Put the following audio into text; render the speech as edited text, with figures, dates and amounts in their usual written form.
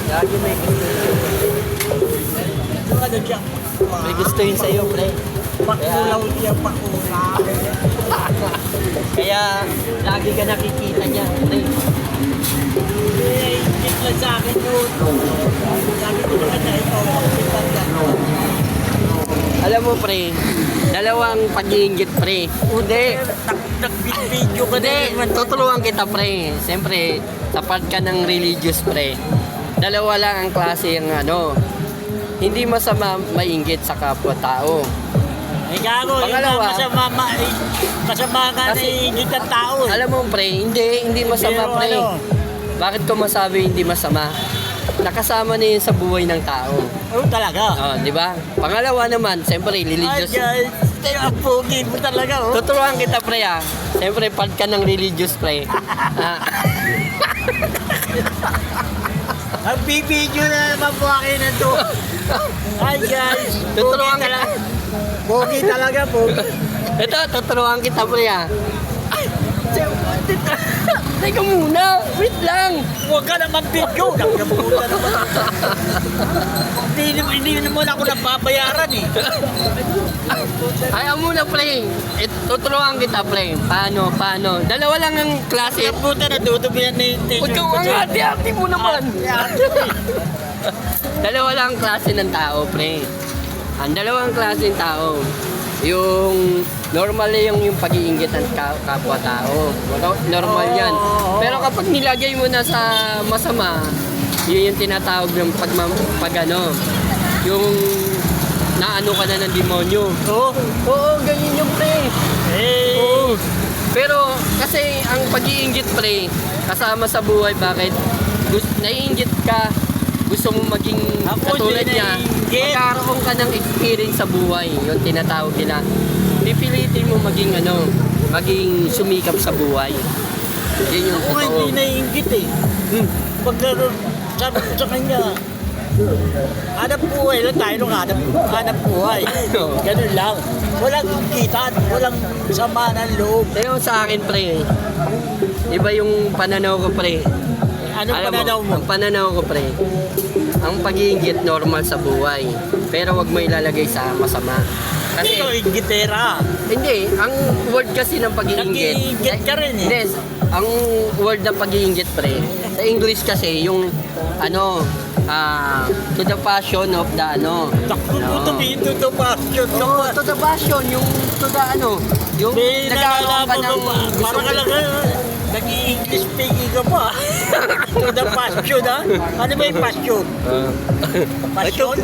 Lagi may gusto. Ano siya? May gusto yun sa'yo, pre. Pakulaw niya, pakulaw. Kaya, lagi ka nakikita niya, pre. Eh, higit lang sa akin yun. Sabi ko naman na ito, pakitan ka. Alam mo, pre, dalawang pag-iinggit, pre. Hindi. Nag-video ka na Hindi, tutulungan kita, pre. Siyempre, tapat ka ng religious, pre. Dalawa lang ang klase yung ano. Hindi masama mainggit sa kapwa-tao. Eh, gago, Pangalawa, masama ka na higit ang tao. Alam mo, pre, hindi masama, Pero pre. ano? Bakit ko masabi hindi masama? Nakasama na yun sa buhay ng tao. Oo, talaga. Oh, di ba? Pangalawa naman, siyempre, Ay, religious. guys, ang pogi mo talaga, oh. Tuturuan kita, pre, ah. Siyempre, part ka ng religious, pre. Ah, Ang bibidyo na naman po akin na to. Ay, guys, Tuturuan pogi kita. talaga. Pogi talaga, pogi. ito, tuturuan kita, pre, ah. Ay, teka muna. Wait lang. Huwag ka naman video. Nagkabuta naman. Hindi naman ako nababayaran eh. Ayaw muna, pre. Tuturuan kita, pre. Paano? Dalawa lang ang klase. Nagkabuta na tutubihan na yung Huwag kang ang hati-hati mo naman. Dalawa lang ang klase ng tao, pre. Ang dalawang klase ng tao, yung normal yung pag-iinggit ng kapwa-tao. Normal yan. Pero kapag nilagay mo na sa masama, yun yung tinatawag ng yung naano ka na ng demonyo. Oo, ganyan yung pre. Eh, Oo. Pero kasi ang pag-iinggit, pre, kasama sa buhay, bakit? Naiinggit ka, gusto mo maging Ako katulad hindi niya, naiinggit. magkaroon ka ng experience sa buhay, yung tinatawag nila. Pipilitin mo maging sumikap sa buhay. Yan yung ako nga hindi totoo. naiingit eh. Pag sabi ko sa kanya, hanap buhay lang tayo nung hanap buhay. Ganun lang. Walang kita, walang sama ng loob. Pero sa akin, pre, iba yung pananaw ko, pre. Anong Alam pananaw mo? Ang pananaw ko, pre, ang pag-iinggit normal sa buhay. Pero wag mo ilalagay sa masama. Kasi, Ikaw, ingitera. hindi, ang word kasi ng pag-iinggit. Nag-iinggit ka rin eh. Hindi, ang word ng pag-iinggit, pre, sa English kasi, yung, to the passion of the, To the passion. to the passion, yung, to the, yung, May nagkaroon ka ng, parang ka lang, nag-i-English speaking ka pa. To the passion, ha? Ano ba yung passion? Passion?